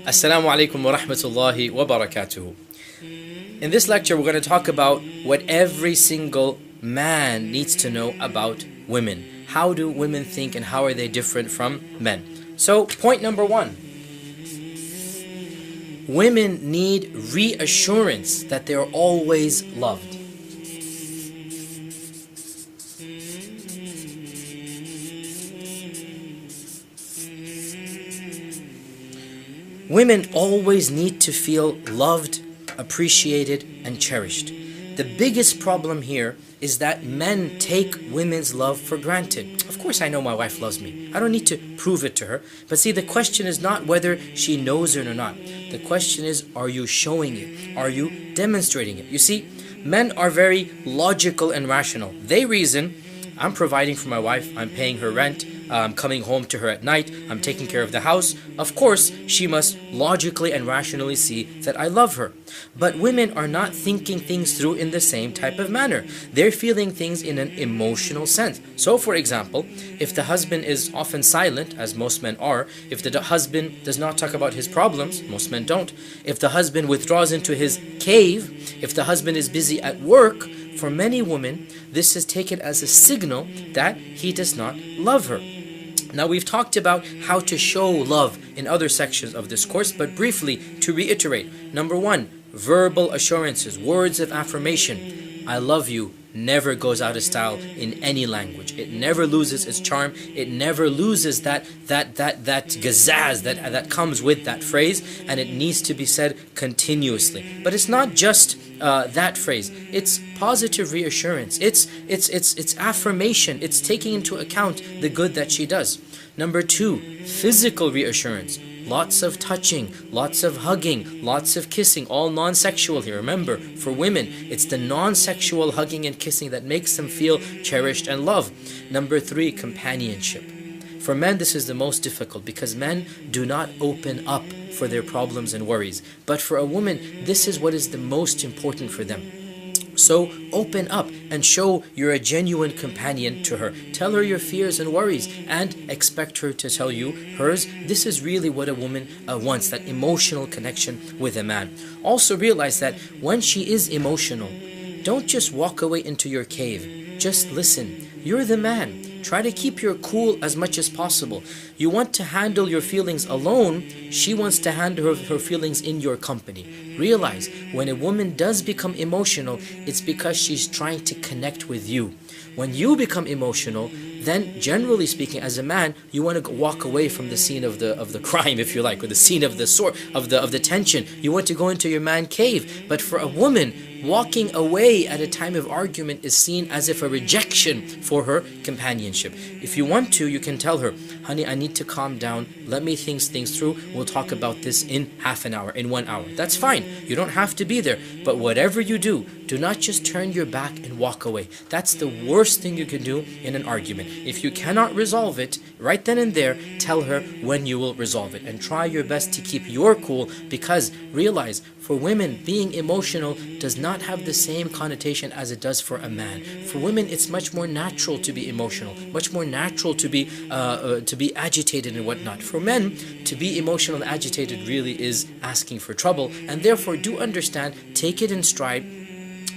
Assalamu alaikum wa rahmatullahi wa barakatuhu. In this lecture, we're going to talk about what every single man needs to know about women. How do women think and how are they different from men? So, point number one. Women need reassurance that they are always loved. Women always need to feel loved, appreciated, and cherished. The biggest problem here is that men take women's love for granted. Of course I know my wife loves me. I don't need to prove it to her. But see, the question is not whether she knows it or not. The question is, are you showing it? Are you demonstrating it? You see, men are very logical and rational. They reason, I'm providing for my wife, I'm paying her rent, I'm coming home to her at night, I'm taking care of the house. Of course, she must logically and rationally see that I love her. But women are not thinking things through in the same type of manner. They're feeling things in an emotional sense. So for example, if the husband is often silent, as most men are, if the husband does not talk about his problems, most men don't, if the husband withdraws into his cave, if the husband is busy at work, for many women, this is taken as a signal that he does not love her. Now, we've talked about how to show love in other sections of this course, but briefly, to reiterate, number one, verbal assurances, words of affirmation. I love you never goes out of style in any language. It never loses its charm. It never loses that gazaz that comes with that phrase, and it needs to be said continuously. But it's not just that phrase. It's positive reassurance. It's affirmation. It's taking into account the good that she does. Number two, physical reassurance. Lots of touching, lots of hugging, lots of kissing, all non-sexual here. Remember, for women, it's the non-sexual hugging and kissing that makes them feel cherished and loved. Number three, companionship. For men, this is the most difficult because men do not open up for their problems and worries. But for a woman, this is what is the most important for them. So open up and show you're a genuine companion to her. Tell her your fears and worries and expect her to tell you hers. This is really what a woman wants, that emotional connection with a man. Also realize that when she is emotional, don't just walk away into your cave. Just listen. You're the man. Try to keep your cool as much as possible. You want to handle your feelings alone. She wants to handle her feelings in your company. Realize, when a woman does become emotional, it's because she's trying to connect with you. When you become emotional, then generally speaking, as a man, you want to walk away from the scene of the crime, if you like, or the scene of the sword, of the tension. You want to go into your man cave. But for a woman, walking away at a time of argument is seen as if a rejection for her companionship. If you want to, you can tell her, honey, I need to calm down. Let me think things through. We'll talk about this in half an hour, in 1 hour. That's fine. You don't have to be there. But whatever you do not just turn your back and walk away. That's the worst thing you can do in an argument. If you cannot resolve it, right then and there, tell her when you will resolve it. And try your best to keep your cool, because realize, for women, being emotional does not have the same connotation as it does for a man. For women, it's much more natural to be emotional, much more natural to be agitated and whatnot. For men, to be emotional and agitated really is asking for trouble, and therefore do understand, take it in stride,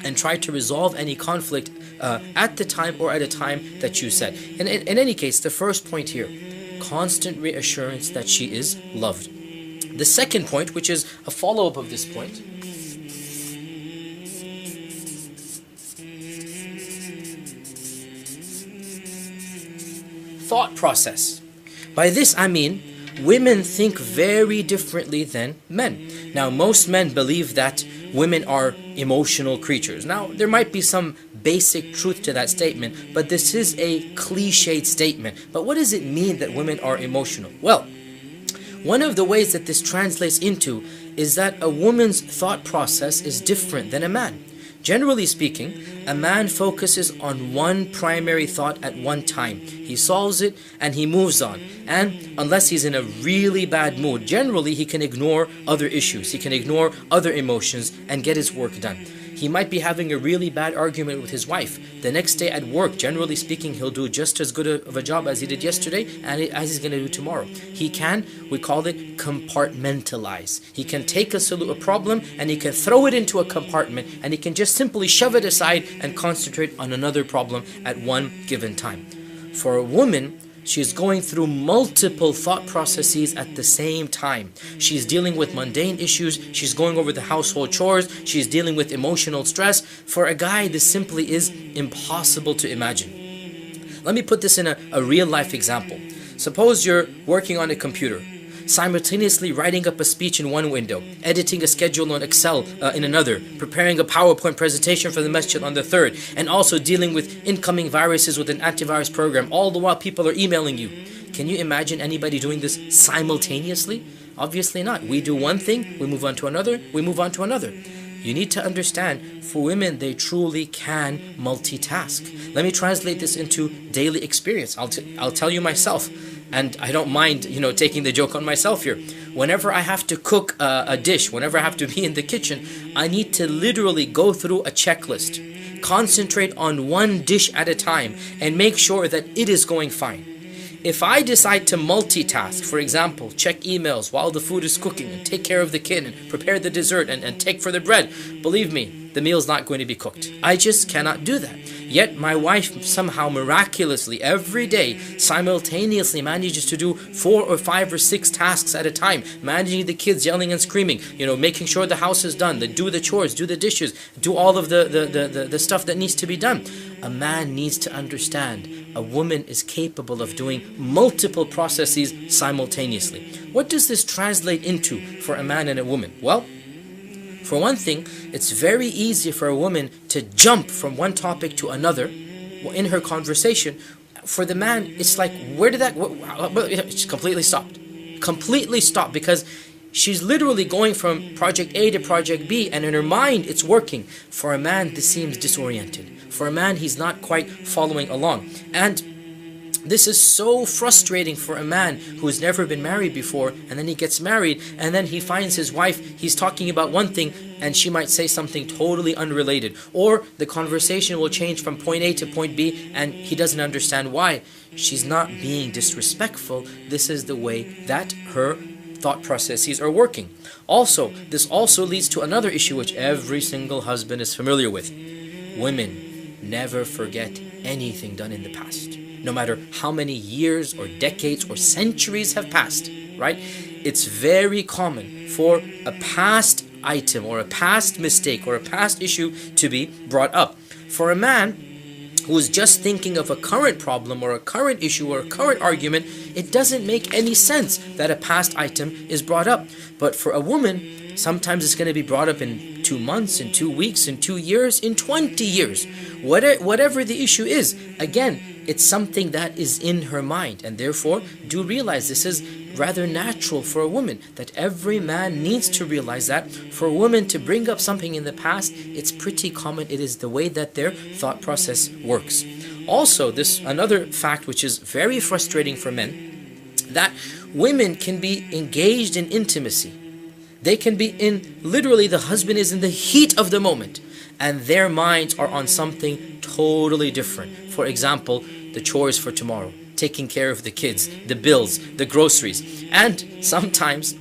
and try to resolve any conflict at the time or at a time that you set. And in any case, the first point here, constant reassurance that she is loved. The second point, which is a follow-up of this point, thought process. By this I mean, women think very differently than men. Now, most men believe that women are emotional creatures. Now, there might be some basic truth to that statement, but this is a cliched statement. But what does it mean that women are emotional? Well, one of the ways that this translates into is that a woman's thought process is different than a man. Generally speaking, a man focuses on one primary thought at one time. He solves it and he moves on. And unless he's in a really bad mood, generally he can ignore other issues. He can ignore other emotions and get his work done. He might be having a really bad argument with his wife. The next day at work, generally speaking, he'll do just as good of a job as he did yesterday and as he's going to do tomorrow. He can, we call it compartmentalize. He can take a problem and he can throw it into a compartment, and he can just simply shove it aside and concentrate on another problem at one given time. For a woman, she's going through multiple thought processes at the same time. She's dealing with mundane issues, she's going over the household chores, she's dealing with emotional stress. For a guy, this simply is impossible to imagine. Let me put this in a real life example. Suppose you're working on a computer, simultaneously writing up a speech in one window, editing a schedule on Excel in another, preparing a PowerPoint presentation for the masjid on the third, and also dealing with incoming viruses with an antivirus program, all the while people are emailing you. Can you imagine anybody doing this simultaneously? Obviously not. We do one thing, we move on to another, we move on to another. You need to understand, for women, they truly can multitask. Let me translate this into daily experience. I'll tell you myself, and I don't mind, taking the joke on myself here. Whenever I have to cook a dish, whenever I have to be in the kitchen, I need to literally go through a checklist, concentrate on one dish at a time, and make sure that it is going fine. If I decide to multitask, for example, check emails while the food is cooking and take care of the kid and prepare the dessert and take for the bread, believe me, the meal's not going to be cooked. I just cannot do that. Yet my wife somehow miraculously every day simultaneously manages to do 4 or 5 or 6 tasks at a time, managing the kids yelling and screaming, making sure the house is done, do the chores, do the dishes, do all of the stuff that needs to be done. A man needs to understand a woman is capable of doing multiple processes simultaneously. What does this translate into for a man and a woman? Well, for one thing, it's very easy for a woman to jump from one topic to another in her conversation. For the man, it's like, it's completely stopped. Completely stopped, because she's literally going from project A to project B, and in her mind, it's working. For a man, this seems disoriented. For a man, he's not quite following along. And this is so frustrating for a man who has never been married before, and then he gets married, and then he finds his wife, he's talking about one thing, and she might say something totally unrelated. Or the conversation will change from point A to point B, and he doesn't understand why. She's not being disrespectful. This is the way that her thought processes are working. Also, this also leads to another issue which every single husband is familiar with. Women never forget anything done in the past. No matter how many years or decades or centuries have passed, right? It's very common for a past item or a past mistake or a past issue to be brought up. For a man who is just thinking of a current problem or a current issue or a current argument, it doesn't make any sense that a past item is brought up. But for a woman, sometimes it's going to be brought up in 2 months, in 2 weeks, in 2 years, in 20 years. Whatever the issue is, again, it's something that is in her mind, and therefore do realize this is rather natural for a woman, that every man needs to realize that. For a woman to bring up something in the past, it's pretty common. It is the way that their thought process works. Also, this another fact which is very frustrating for men, that women can be engaged in intimacy. They can be literally the husband is in the heat of the moment, and their minds are on something totally different. For example, the chores for tomorrow, taking care of the kids, the bills, the groceries. And sometimes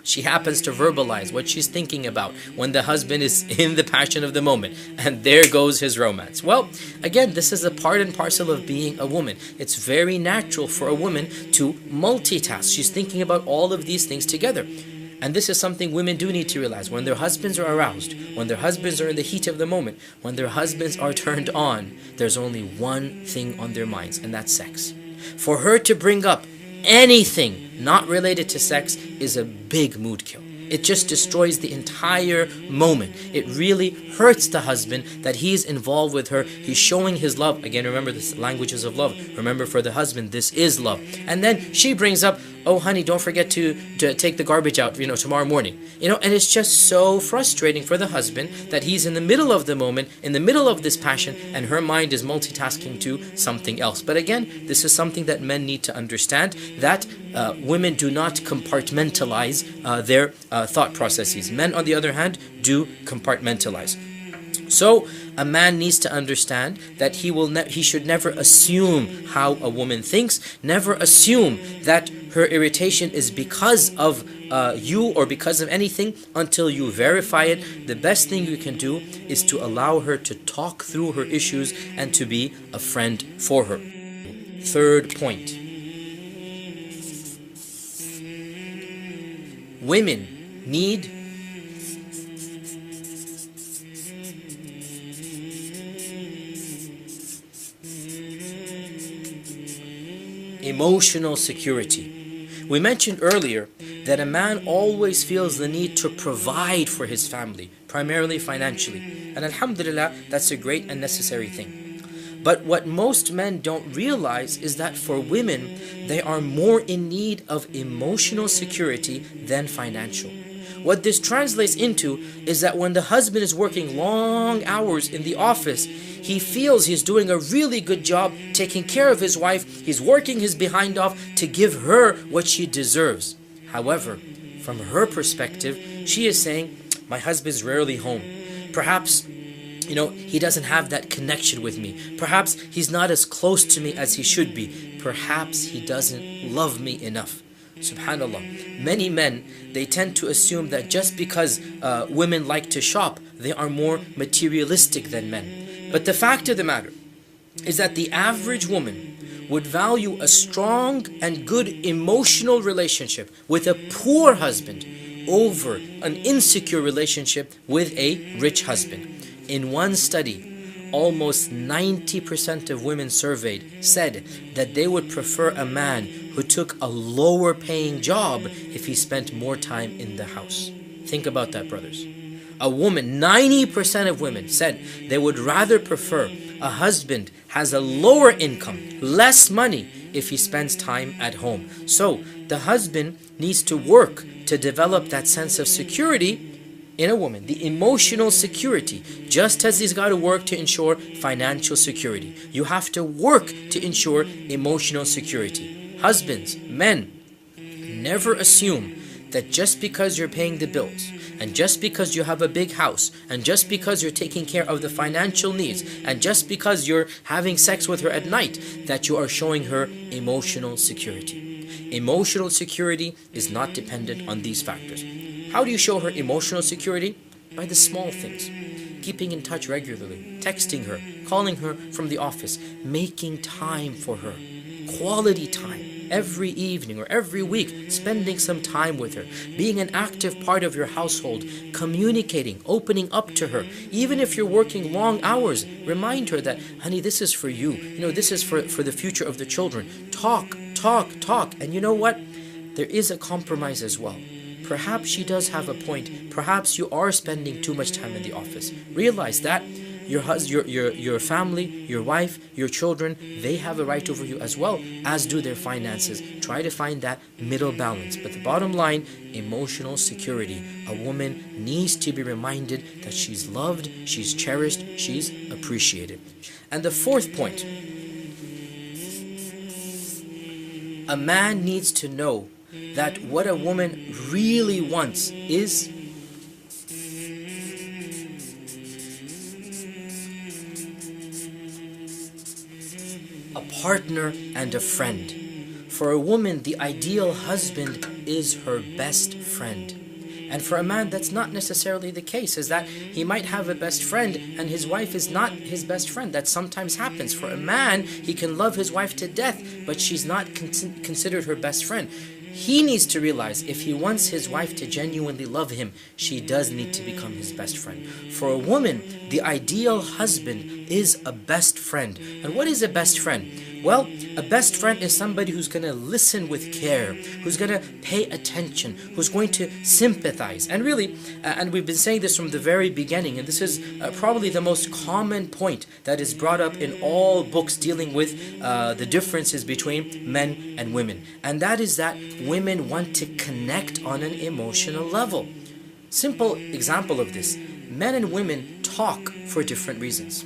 she happens to verbalize what she's thinking about when the husband is in the passion of the moment, and there goes his romance. Well, again, this is a part and parcel of being a woman. It's very natural for a woman to multitask. She's thinking about all of these things together. And this is something women do need to realize. When their husbands are aroused, when their husbands are in the heat of the moment, when their husbands are turned on, there's only one thing on their minds, and that's sex. For her to bring up anything not related to sex is a big mood kill. It just destroys the entire moment. It really hurts the husband that he's involved with her. He's showing his love. Again, remember the languages of love. Remember, for the husband, this is love. And then she brings up, oh honey, don't forget to take the garbage out, tomorrow morning. And it's just so frustrating for the husband that he's in the middle of the moment, in the middle of this passion, and her mind is multitasking to something else. But again, this is something that men need to understand, that women do not compartmentalize their thought processes. Men, on the other hand, do compartmentalize. So a man needs to understand that he should never assume how a woman thinks, never assume that her irritation is because of you or because of anything until you verify it. The best thing you can do is to allow her to talk through her issues and to be a friend for her. Third point. Women need emotional security. We mentioned earlier that a man always feels the need to provide for his family, primarily financially. And alhamdulillah, that's a great and necessary thing. But what most men don't realize is that for women, they are more in need of emotional security than financial. What this translates into is that when the husband is working long hours in the office, he feels he's doing a really good job taking care of his wife. He's working his behind off to give her what she deserves. However, from her perspective, she is saying, my husband's rarely home. Perhaps, he doesn't have that connection with me. Perhaps he's not as close to me as he should be. Perhaps he doesn't love me enough. Subhanallah. Many men, they tend to assume that just because women like to shop, they are more materialistic than men. But the fact of the matter is that the average woman would value a strong and good emotional relationship with a poor husband over an insecure relationship with a rich husband. In one study, almost 90% of women surveyed said that they would prefer a man who took a lower paying job if he spent more time in the house. Think about that, brothers. A woman, 90% of women said they would rather prefer a husband has a lower income, less money if he spends time at home. So the husband needs to work to develop that sense of security in a woman, the emotional security, just as he's got to work to ensure financial security. You have to work to ensure emotional security. Husbands, men, never assume that just because you're paying the bills, and just because you have a big house, and just because you're taking care of the financial needs, and just because you're having sex with her at night, that you are showing her emotional security. Emotional security is not dependent on these factors. How do you show her emotional security? By the small things. Keeping in touch regularly, texting her, calling her from the office, making time for her, quality time. Every evening or every week, spending some time with her, being an active part of your household, communicating, opening up to her. Even if you're working long hours, remind her that, honey, this is for you. This is for the future of the children. Talk. And you know what? There is a compromise as well. Perhaps she does have a point. Perhaps you are spending too much time in the office. Realize that your family, your wife, your children, they have a right over you as well, as do their finances. Try to find that middle balance. But the bottom line, emotional security. A woman needs to be reminded that she's loved, she's cherished, she's appreciated. And the fourth point, a man needs to know that what a woman really wants is a partner and a friend. For a woman, the ideal husband is her best friend. And for a man, that's not necessarily the case, is that he might have a best friend and his wife is not his best friend. That sometimes happens. For a man, he can love his wife to death, but she's not considered her best friend. He needs to realize if he wants his wife to genuinely love him, she does need to become his best friend. For a woman, the ideal husband is a best friend. And what is a best friend? Well, a best friend is somebody who's going to listen with care, who's going to pay attention, who's going to sympathize. And really, and we've been saying this from the very beginning, and this is probably the most common point that is brought up in all books dealing with the differences between men and women. And that is that women want to connect on an emotional level. Simple example of this, men and women talk for different reasons.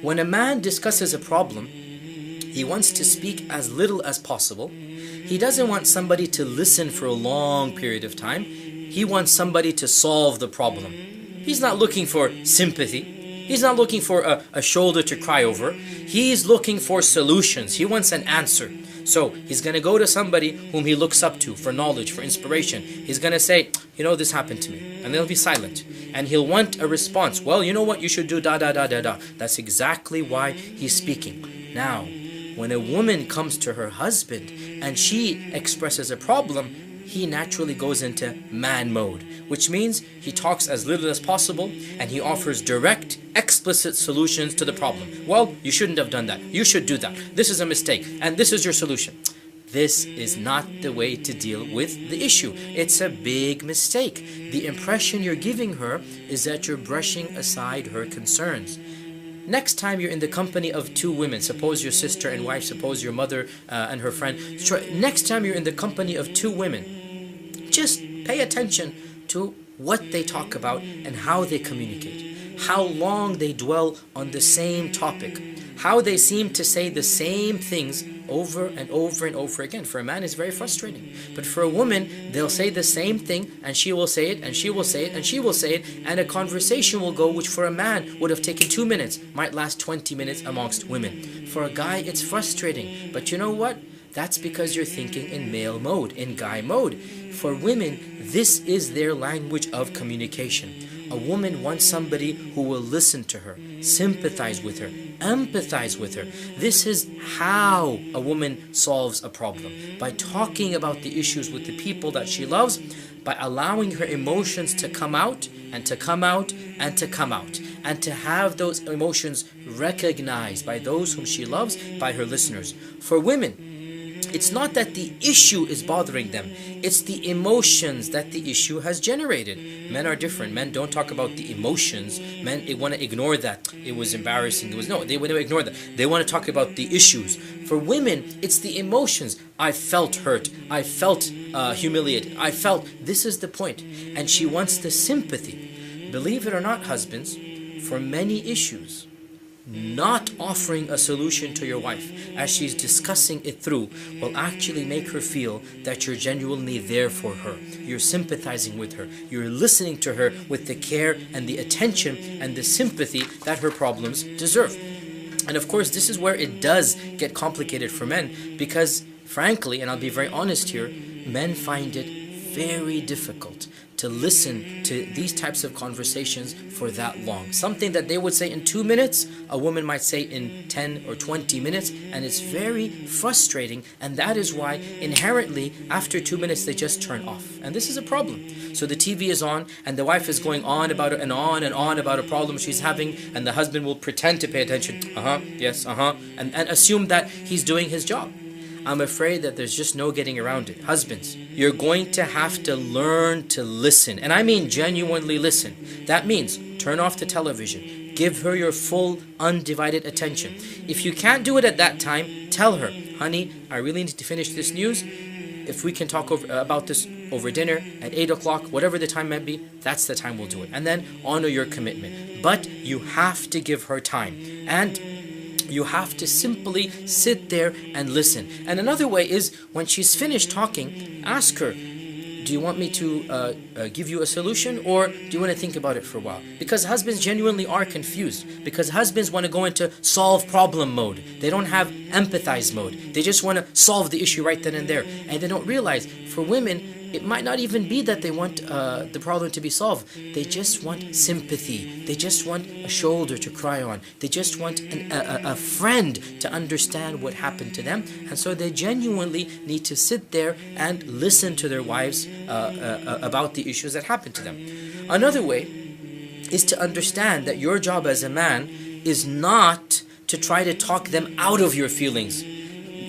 When a man discusses a problem, he wants to speak as little as possible. He doesn't want somebody to listen for a long period of time. He wants somebody to solve the problem. He's not looking for sympathy. He's not looking for a shoulder to cry over. He's looking for solutions. He wants an answer. So he's going to go to somebody whom he looks up to for knowledge, for inspiration. He's going to say, you know, this happened to me. And they'll be silent. And he'll want a response. Well, you know what? You should do da da da da da. That's exactly why he's speaking. Now, when a woman comes to her husband and she expresses a problem, he naturally goes into man mode, which means he talks as little as possible and he offers direct, explicit solutions to the problem. Well, you shouldn't have done that. You should do that. This is a mistake and this is your solution. This is not the way to deal with the issue. It's a big mistake. The impression you're giving her is that you're brushing aside her concerns. Next time you're in the company of two women, suppose your sister and wife, suppose your mother and her friend. Next time you're in the company of two women, just pay attention to what they talk about and how they communicate. How long they dwell on the same topic. How they seem to say the same things over and over and over again. For a man, it's very frustrating. But for a woman, they'll say the same thing and she will say it and she will say it and she will say it, and a conversation will go which for a man would have taken 2 minutes, might last 20 minutes amongst women. For a guy, it's frustrating. But you know what? That's because you're thinking in male mode, in guy mode. For women, this is their language of communication. A woman wants somebody who will listen to her, sympathize with her, empathize with her. This is how a woman solves a problem. By talking about the issues with the people that she loves, by allowing her emotions to come out and to come out and to come out, and to have those emotions recognized by those whom she loves, by her listeners. For women, it's not that the issue is bothering them. It's the emotions that the issue has generated. Men are different. Men don't talk about the emotions. Men, they want to ignore that. It was embarrassing. They want to ignore that. They want to talk about the issues. For women, it's the emotions. I felt hurt. I felt humiliated. I felt, this is the point. And she wants the sympathy. Believe it or not, husbands, for many issues, not offering a solution to your wife as she's discussing it through will actually make her feel that you're genuinely there for her. You're sympathizing with her. You're listening to her with the care and the attention and the sympathy that her problems deserve. And of course, this is where it does get complicated for men, because frankly, and I'll be very honest here, men find it very difficult to listen to these types of conversations for that long. Something that they would say in 2 minutes, a woman might say in 10 or 20 minutes, and it's very frustrating, and that is why inherently after 2 minutes they just turn off. And this is a problem. So the TV is on and the wife is going on about it and on about a problem she's having, and the husband will pretend to pay attention, yes, and assume that he's doing his job. I'm afraid that there's just no getting around it. Husbands, you're going to have to learn to listen. And I mean genuinely listen. That means turn off the television. Give her your full, undivided attention. If you can't do it at that time, tell her, honey, I really need to finish this news. If we can talk about this over dinner at 8 o'clock, whatever the time might be, that's the time we'll do it. And then honor your commitment. But you have to give her time. And you have to simply sit there and listen. And another way is, when she's finished talking, ask her, do you want me to give you a solution, or do you want to think about it for a while? Because husbands genuinely are confused. Because husbands want to go into solve problem mode. They don't have empathize mode. They just want to solve the issue right then and there. And they don't realize, for women, it might not even be that they want the problem to be solved. They just want sympathy. They just want a shoulder to cry on. They just want a friend to understand what happened to them. And so they genuinely need to sit there and listen to their wives about the issues that happened to them. Another way is to understand that your job as a man is not to try to talk them out of your feelings.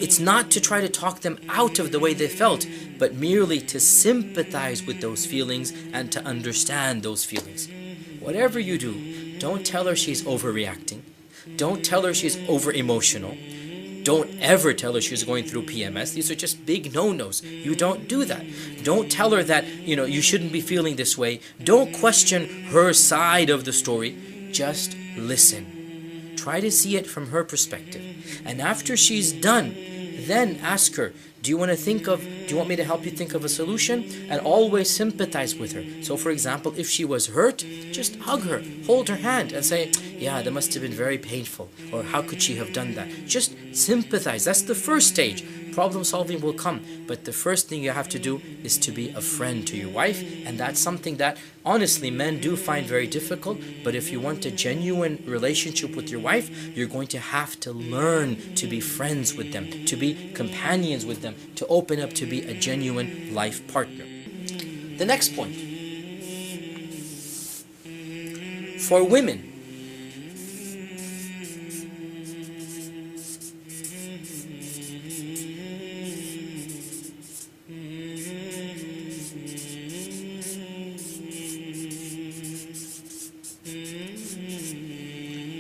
It's not to try to talk them out of the way they felt, but merely to sympathize with those feelings and to understand those feelings. Whatever you do, don't tell her she's overreacting. Don't tell her she's over-emotional. Don't ever tell her she's going through PMS. These are just big no-nos. You don't do that. Don't tell her that, you shouldn't be feeling this way. Don't question her side of the story. Just listen. Try to see it from her perspective. And after she's done, then ask her, do you want me to help you think of a solution? And always sympathize with her. So for example, if she was hurt, just hug her, hold her hand and say, yeah, that must have been very painful, or how could she have done that? Just sympathize. That's the first stage. Problem solving will come, but the first thing you have to do is to be a friend to your wife, and that's something that honestly men do find very difficult. But if you want a genuine relationship with your wife, you're going to have to learn to be friends with them, to be companions with them, to open up to be a genuine life partner. The next point, for women,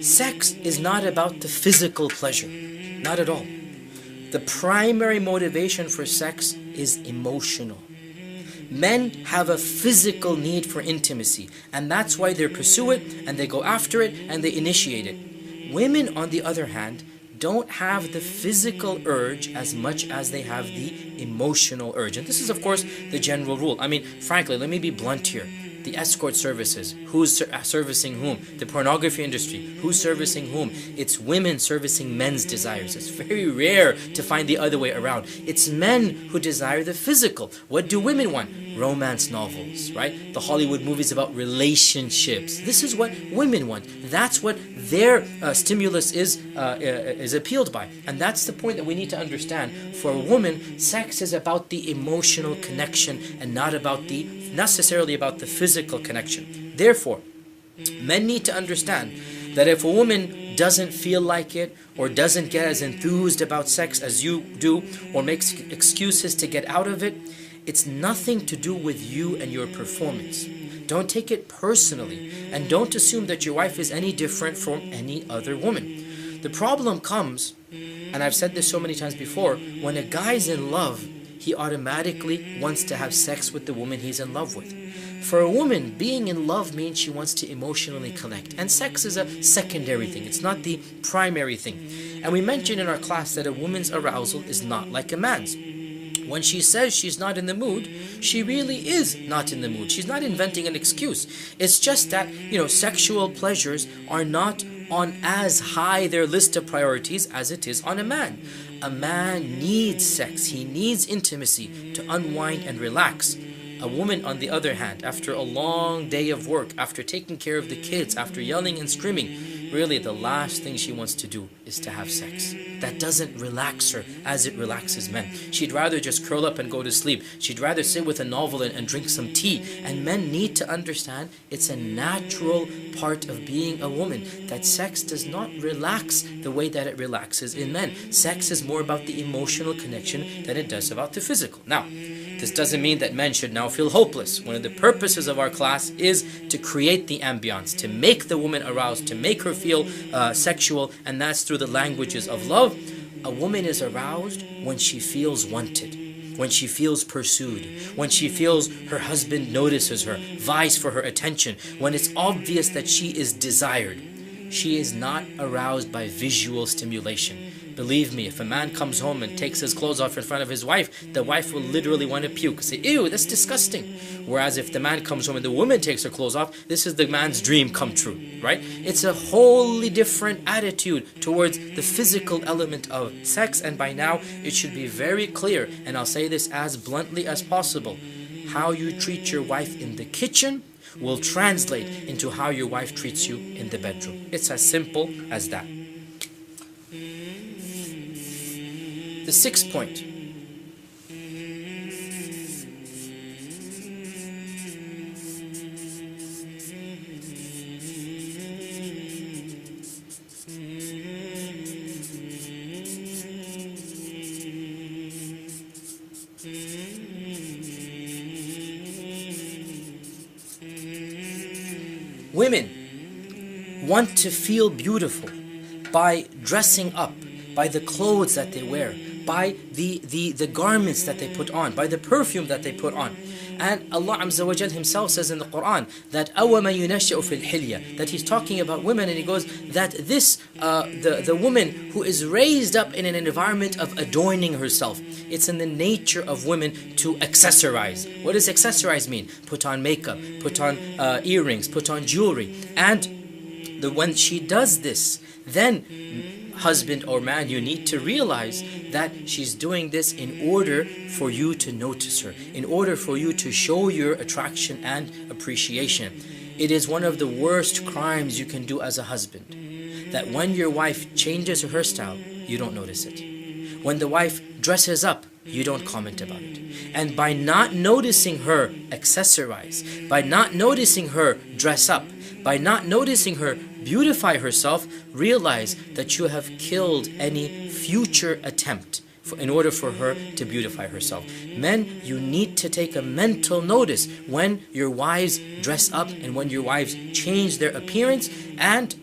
sex is not about the physical pleasure, not at all. The primary motivation for sex is emotional. Men have a physical need for intimacy, and that's why they pursue it, and they go after it, and they initiate it. Women, on the other hand, don't have the physical urge as much as they have the emotional urge. And this is, of course, the general rule. I mean, frankly, let me be blunt here. The escort services, who's servicing whom? The pornography industry, who's servicing whom? It's women servicing men's desires. It's very rare to find the other way around. It's men who desire the physical. What do women want? Romance novels, right? The Hollywood movies about relationships. This is what women want. That's what their stimulus is appealed by. And that's the point that we need to understand. For a woman, sex is about the emotional connection and not necessarily about the physical connection. Therefore, men need to understand that if a woman doesn't feel like it, or doesn't get as enthused about sex as you do, or makes excuses to get out of it, it's nothing to do with you and your performance. Don't take it personally, and don't assume that your wife is any different from any other woman. The problem comes, and I've said this so many times before, when a guy's in love, he automatically wants to have sex with the woman he's in love with. For a woman, being in love means she wants to emotionally connect, and sex is a secondary thing. It's not the primary thing. And we mentioned in our class that a woman's arousal is not like a man's. When she says she's not in the mood, she really is not in the mood. She's not inventing an excuse. It's just that, sexual pleasures are not on as high their list of priorities as it is on a man. A man needs sex. He needs intimacy to unwind and relax. A woman, on the other hand, after a long day of work, after taking care of the kids, after yelling and screaming, really the last thing she wants to do is to have sex. That doesn't relax her as it relaxes men. She'd rather just curl up and go to sleep. She'd rather sit with a novel and drink some tea. And men need to understand it's a natural part of being a woman, that sex does not relax the way that it relaxes in men. Sex is more about the emotional connection than it does about the physical. Now, this doesn't mean that men should now feel hopeless. One of the purposes of our class is to create the ambience, to make the woman aroused, to make her feel sexual, and that's through the languages of love. A woman is aroused when she feels wanted, when she feels pursued, when she feels her husband notices her, vies for her attention, when it's obvious that she is desired. She is not aroused by visual stimulation. Believe me, if a man comes home and takes his clothes off in front of his wife, the wife will literally want to puke. Say, ew, that's disgusting. Whereas if the man comes home and the woman takes her clothes off, this is the man's dream come true, right? It's a wholly different attitude towards the physical element of sex, and by now it should be very clear, and I'll say this as bluntly as possible. How you treat your wife in the kitchen will translate into how your wife treats you in the bedroom. It's as simple as that. The sixth point. Women want to feel beautiful by dressing up, by the clothes that they wear, by the garments that they put on, by the perfume that they put on. And Allah Azza wa Jal Himself says in the Quran that أَوَمَا يُنَشَّأُ فِي الْحِلْيَةِ, that He's talking about women, and He goes that this the woman who is raised up in an environment of adorning herself, it's in the nature of women to accessorize. What does accessorize mean? Put on makeup, put on earrings, put on jewelry. And when she does this, then husband or man, you need to realize that she's doing this in order for you to notice her, in order for you to show your attraction and appreciation. It is one of the worst crimes you can do as a husband, that when your wife changes her hairstyle, you don't notice it. When the wife dresses up, you don't comment about it. And by not noticing her accessorize, by not noticing her dress up, by not noticing her beautify herself, realize that you have killed any future attempt in order for her to beautify herself. Men, you need to take a mental notice when your wives dress up and when your wives change their appearance. And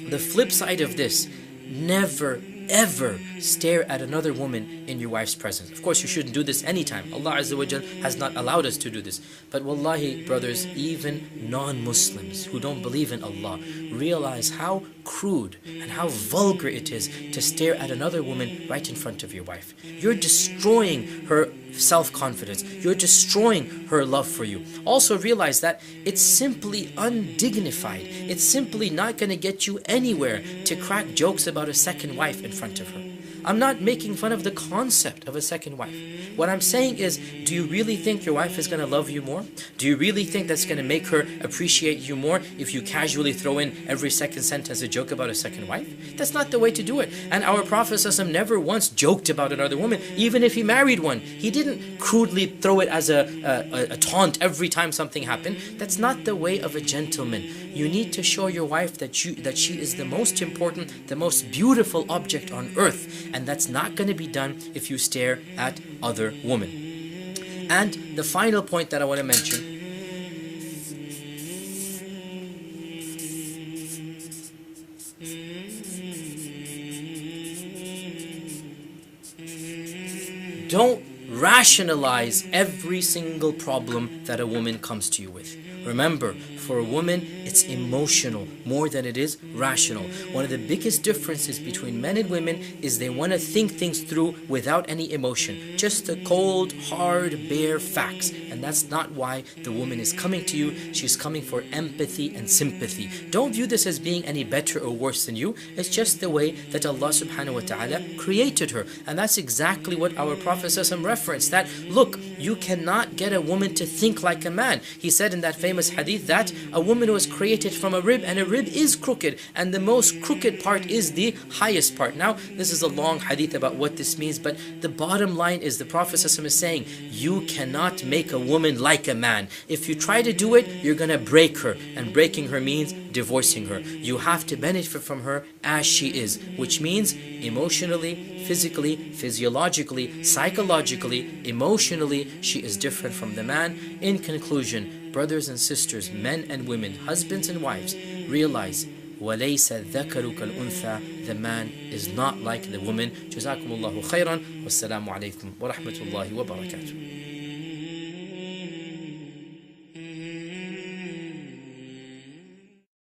the flip side of this, never ever stare at another woman in your wife's presence. Of course, you shouldn't do this anytime. Allah Azza wa Jal has not allowed us to do this. But wallahi, brothers, even non-Muslims who don't believe in Allah realize how crude and how vulgar it is to stare at another woman right in front of your wife. You're destroying her self-confidence. You're destroying her love for you. Also realize that it's simply undignified. It's simply not going to get you anywhere to crack jokes about a second wife in front of her. I'm not making fun of the concept of a second wife. What I'm saying is, do you really think your wife is going to love you more? Do you really think that's going to make her appreciate you more if you casually throw in every second sentence a joke about a second wife? That's not the way to do it. And our Prophet ﷺ never once joked about another woman, even if he married one. He didn't crudely throw it as a taunt every time something happened. That's not the way of a gentleman. You need to show your wife that she is the most important, the most beautiful object on earth. And that's not going to be done if you stare at other women. And the final point that I want to mention, don't rationalize every single problem that a woman comes to you with. Remember, for a woman, it's emotional more than it is rational. One of the biggest differences between men and women is they want to think things through without any emotion. Just the cold, hard, bare facts. And that's not why the woman is coming to you. She's coming for empathy and sympathy. Don't view this as being any better or worse than you. It's just the way that Allah subhanahu wa ta'ala created her. And that's exactly what our Prophet ﷺ referenced. That, look, you cannot get a woman to think like a man. He said in that famous hadith that a woman was created from a rib, and a rib is crooked, and the most crooked part is the highest part. Now, this is a long hadith about what this means, but the bottom line is the Prophet ﷺ is saying, you cannot make a woman like a man. If you try to do it, you're going to break her, and breaking her means divorcing her. You have to benefit from her as she is, which means emotionally, physically, physiologically, psychologically, emotionally, she is different from the man. In conclusion, brothers and sisters, men and women, husbands and wives, realize وَلَيْسَ الذَّكَرُ كَالْأُنْثَى. The man is not like the woman. جزاكم الله خيرا والسلام عليكم ورحمة الله وبركاته.